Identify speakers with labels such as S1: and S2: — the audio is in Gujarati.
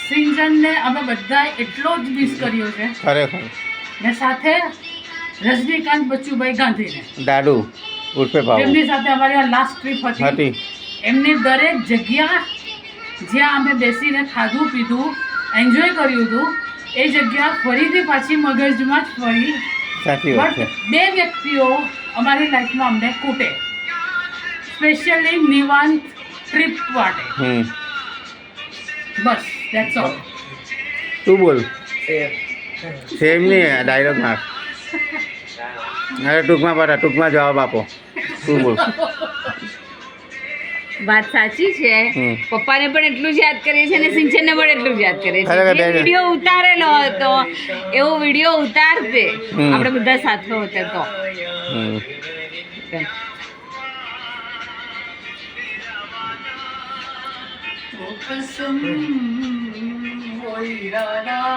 S1: સિંચનને અમે બધા એટલો જ મિસ કર્યો છે
S2: ખરેખર
S1: ને સાથે રજનીકાંત બચ્ચુભાઈ ગાંધીને
S2: દાદુ ઉર્ફે ભાવ
S1: જેમની સાથે અમારી આ લાસ્ટ ટ્રીપ હતી
S2: હતી
S1: એમની દરેક જગ્યા જ્યાં અમે બેસીને ખાધું પીધું એન્જોય કર્યું હતું એ જગ્યા ફરીથી પાછી મગજમાં જ ફરી
S2: સાચી વાત છે
S1: બટ બે વ્યક્તિઓ અમારી લાઈફમાં અમને ખૂટે સ્પેશિયલી નિવાંત ટ્રીપ માટે બસ દેટ્સ ઓલ
S2: તું બોલ સેમ નહીં ડાયલોગ માર અરે ટૂંકમાં જવાબ આપો તું બોલ
S3: વાત સાચી છે પપ્પાને પણ એટલું જ યાદ કરીએ છીએ અને સિંચનને પણ એટલું જ યાદ કરીએ
S2: ખરેખર
S3: છીએ વિડીયો ઉતારેલો હતો એવો વિડીયો ઉતારશે આપણે બધા સાથે હોતે તો
S1: કસમ હોય રાના